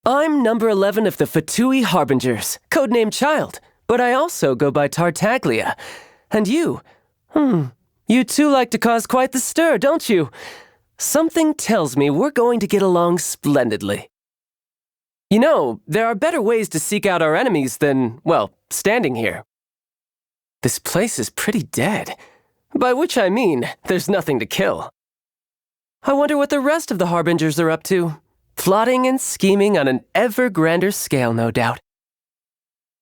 I'm number 11 of the Fatui Harbingers, codenamed Child, but I also go by Tartaglia. And you? You two like to cause quite the stir, don't you? Something tells me we're going to get along splendidly. You know, there are better ways to seek out our enemies than, well, standing here. This place is pretty dead, by which I mean there's nothing to kill. I wonder what the rest of the Harbingers are up to. Plotting and scheming on an ever grander scale, no doubt.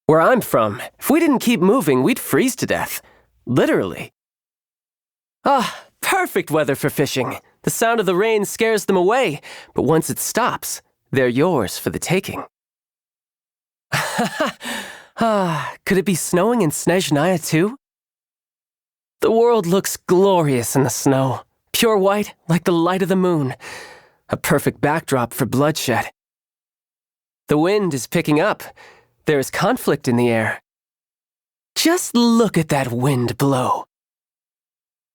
Where I'm from, if we didn't keep moving, we'd freeze to death. Literally. Ah, perfect weather for fishing. The sound of the rain scares them away, but once it stops, they're yours for the taking. Could it be snowing in Snezhnaya too? The world looks glorious in the snow, pure white like the light of the moon. A perfect backdrop for bloodshed. The wind is picking up. There is conflict in the air. Just look at that wind blow.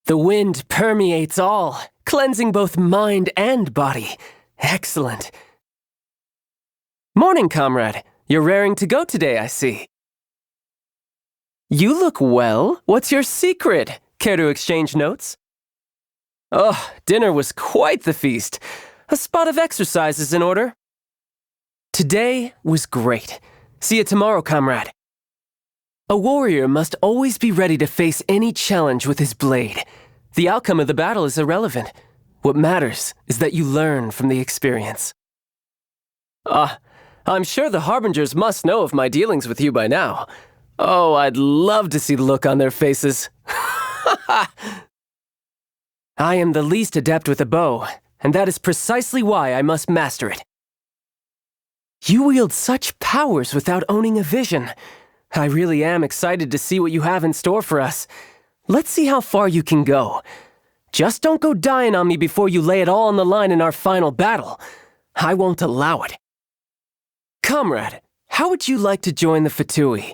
The wind permeates all, cleansing both mind and body. Excellent. Morning, comrade. You're raring to go today, I see. You look well. What's your secret? Care to exchange notes? Oh, dinner was quite the feast. A spot of exercise is in order. Today was great. See you tomorrow, comrade. A warrior must always be ready to face any challenge with his blade. The outcome of the battle is irrelevant. What matters is that you learn from the experience. I'm sure the Harbingers must know of my dealings with you by now. Oh, I'd love to see the look on their faces. I am the least adept with a bow, and that is precisely why I must master it. You wield such powers without owning a vision. I really am excited to see what you have in store for us. Let's see how far you can go. Just don't go dying on me before you lay it all on the line in our final battle. I won't allow it. Comrade, how would you like to join the Fatui?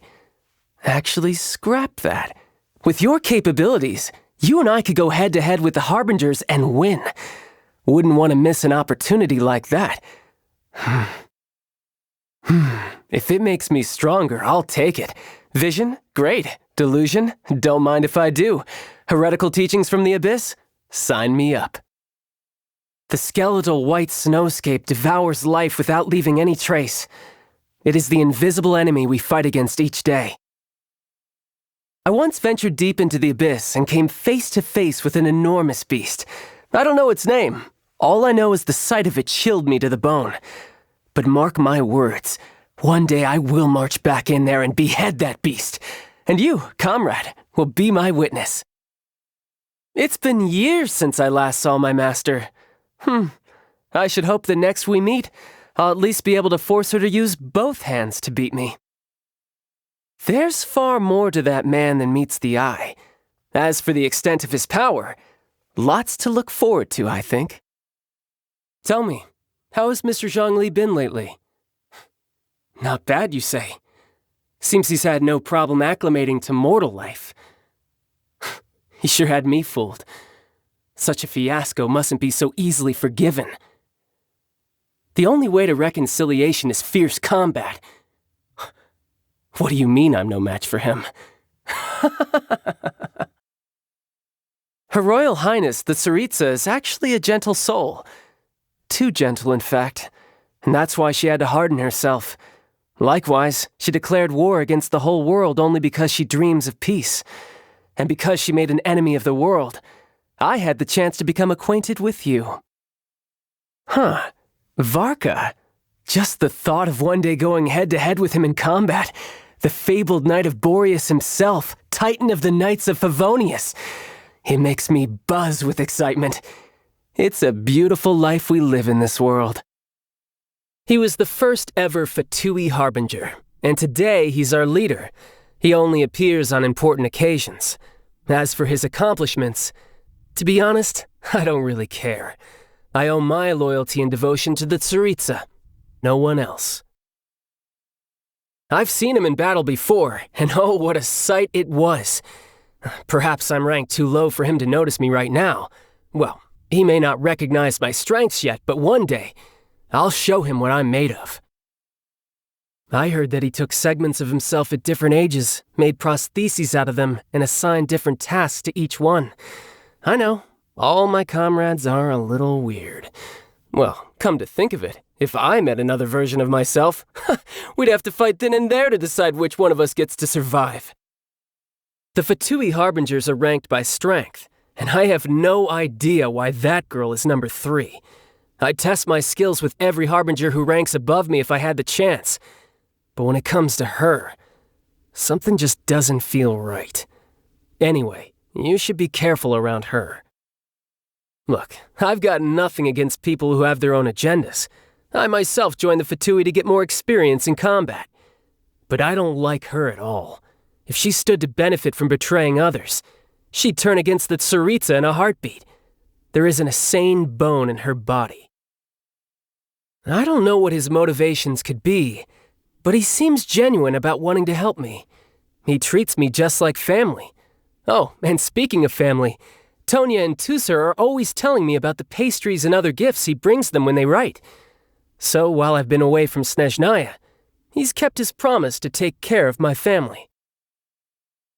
Actually, scrap that. With your capabilities, you and I could go head-to-head with the Harbingers and win. Wouldn't want to miss an opportunity like that. If it makes me stronger, I'll take it. Vision? Great. Delusion? Don't mind if I do. Heretical teachings from the abyss? Sign me up. The skeletal white snowscape devours life without leaving any trace. It is the invisible enemy we fight against each day. I once ventured deep into the abyss and came face to face with an enormous beast. I don't know its name. All I know is the sight of it chilled me to the bone. But mark my words, one day I will march back in there and behead that beast. And you, comrade, will be my witness. It's been years since I last saw my master. I should hope that next we meet, I'll at least be able to force her to use both hands to beat me. There's far more to that man than meets the eye. As for the extent of his power, lots to look forward to, I think. Tell me, how has Mr. Zhongli been lately? Not bad, you say. Seems he's had no problem acclimating to mortal life. He sure had me fooled. Such a fiasco mustn't be so easily forgiven. The only way to reconciliation is fierce combat. What do you mean I'm no match for him? Her Royal Highness, the Tsaritsa, is actually a gentle soul. Too gentle, in fact. And that's why she had to harden herself. Likewise, she declared war against the whole world only because she dreams of peace. And because she made an enemy of the world, I had the chance to become acquainted with you. Varka. Just the thought of one day going head-to-head with him in combat. The fabled knight of Boreas himself, titan of the knights of Favonius. It makes me buzz with excitement. It's a beautiful life we live in this world. He was the first ever Fatui Harbinger, and today he's our leader. He only appears on important occasions. As for his accomplishments, to be honest, I don't really care. I owe my loyalty and devotion to the Tsaritsa, no one else. I've seen him in battle before, and oh, what a sight it was. Perhaps I'm ranked too low for him to notice me right now. Well, he may not recognize my strengths yet, but one day, I'll show him what I'm made of. I heard that he took segments of himself at different ages, made prostheses out of them, and assigned different tasks to each one. I know, all my comrades are a little weird. Well, come to think of it, if I met another version of myself, we'd have to fight then and there to decide which one of us gets to survive. The Fatui Harbingers are ranked by strength, and I have no idea why that girl is number 3. I'd test my skills with every Harbinger who ranks above me if I had the chance. But when it comes to her, something just doesn't feel right. Anyway, you should be careful around her. Look, I've got nothing against people who have their own agendas. I myself joined the Fatui to get more experience in combat. But I don't like her at all. If she stood to benefit from betraying others, she'd turn against the Tsaritsa in a heartbeat. There isn't a sane bone in her body. I don't know what his motivations could be, but he seems genuine about wanting to help me. He treats me just like family. Oh, and speaking of family, Tonya and Tusser are always telling me about the pastries and other gifts he brings them when they write. So while I've been away from Snezhnaya, he's kept his promise to take care of my family.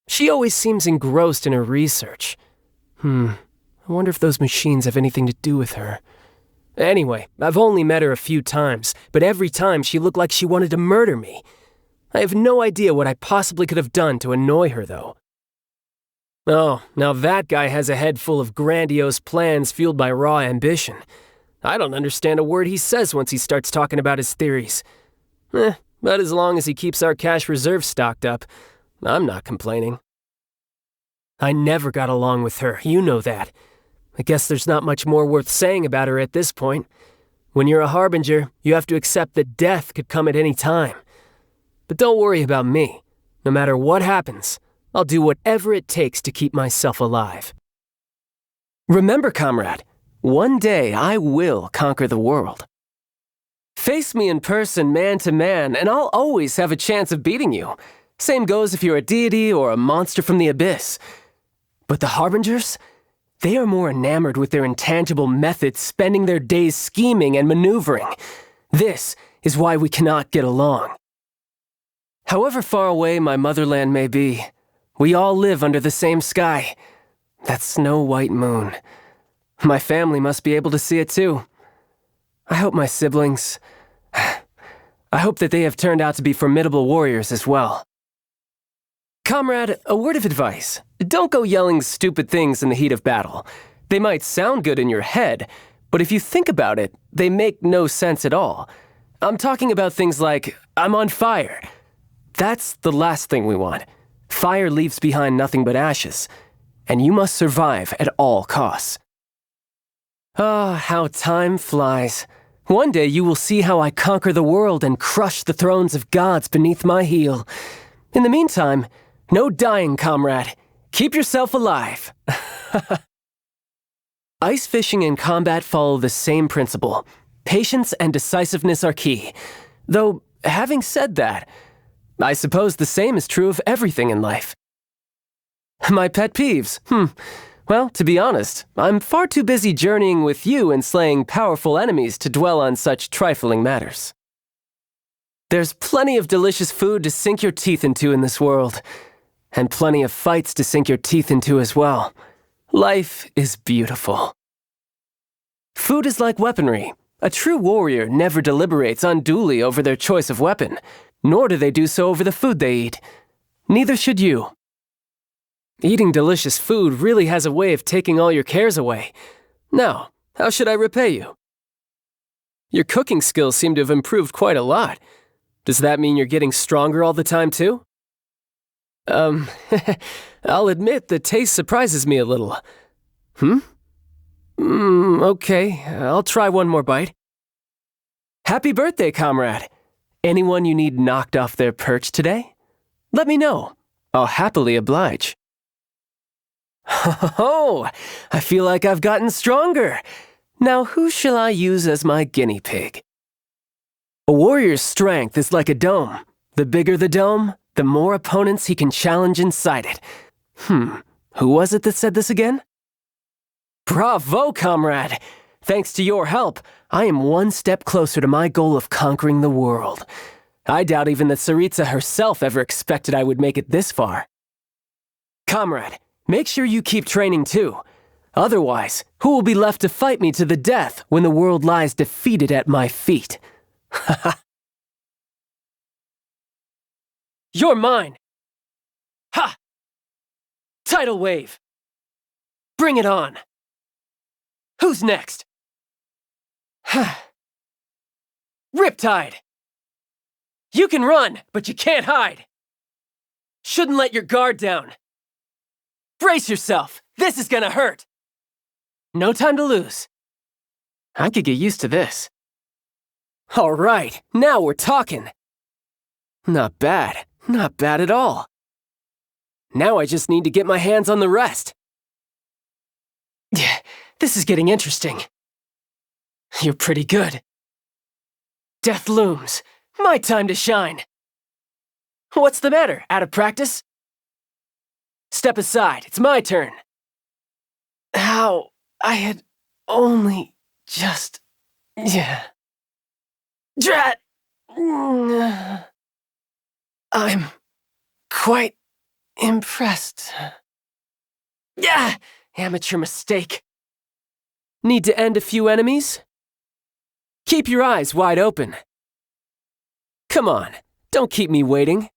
She always seems engrossed in her research. I wonder if those machines have anything to do with her. Anyway, I've only met her a few times, but every time she looked like she wanted to murder me. I have no idea what I possibly could have done to annoy her, though. Oh, now that guy has a head full of grandiose plans fueled by raw ambition. I don't understand a word he says once he starts talking about his theories. But as long as he keeps our cash reserve stocked up, I'm not complaining. I never got along with her, you know that. I guess there's not much more worth saying about her at this point. When you're a Harbinger, you have to accept that death could come at any time. But don't worry about me. No matter what happens, I'll do whatever it takes to keep myself alive. Remember, comrade, one day I will conquer the world. Face me in person, man to man, and I'll always have a chance of beating you. Same goes if you're a deity or a monster from the abyss. But the Harbingers? They are more enamored with their intangible methods, spending their days scheming and maneuvering. This is why we cannot get along. However far away my motherland may be, we all live under the same sky. That snow-white moon. My family must be able to see it too. I hope my siblings... I hope that they have turned out to be formidable warriors as well. Comrade, a word of advice. Don't go yelling stupid things in the heat of battle. They might sound good in your head, but if you think about it, they make no sense at all. I'm talking about things like, I'm on fire. That's the last thing we want. Fire leaves behind nothing but ashes, and you must survive at all costs. Ah, how time flies. One day you will see how I conquer the world and crush the thrones of gods beneath my heel. In the meantime, no dying, comrade. Keep yourself alive. Ice fishing and combat follow the same principle. Patience and decisiveness are key. Though, having said that, I suppose the same is true of everything in life. My pet peeves? Well, to be honest, I'm far too busy journeying with you and slaying powerful enemies to dwell on such trifling matters. There's plenty of delicious food to sink your teeth into in this world. And plenty of fights to sink your teeth into as well. Life is beautiful. Food is like weaponry. A true warrior never deliberates unduly over their choice of weapon, nor do they do so over the food they eat. Neither should you. Eating delicious food really has a way of taking all your cares away. Now, how should I repay you? Your cooking skills seem to have improved quite a lot. Does that mean you're getting stronger all the time too? I'll admit the taste surprises me a little. Okay, I'll try one more bite. Happy birthday, comrade. Anyone you need knocked off their perch today? Let me know. I'll happily oblige. Oh, I feel like I've gotten stronger. Now who shall I use as my guinea pig? A warrior's strength is like a dome. The bigger the dome, the more opponents he can challenge inside it. Who was it that said this again? Bravo, comrade! Thanks to your help, I am one step closer to my goal of conquering the world. I doubt even that Saritsa herself ever expected I would make it this far. Comrade, make sure you keep training too. Otherwise, who will be left to fight me to the death when the world lies defeated at my feet? Haha. You're mine! Ha! Tidal wave! Bring it on! Who's next? Riptide! You can run, but you can't hide! Shouldn't let your guard down. Brace yourself! This is gonna hurt! No time to lose. I could get used to this. All right, now we're talking. Not bad. Not bad at all. Now I just need to get my hands on the rest. Yeah, this is getting interesting. You're pretty good. Death looms. My time to shine. What's the matter? Out of practice? Step aside. It's my turn. How? I had only just... Yeah. Drat! I'm quite impressed. Yeah! Amateur mistake. Need to end a few enemies? Keep your eyes wide open. Come on, don't keep me waiting.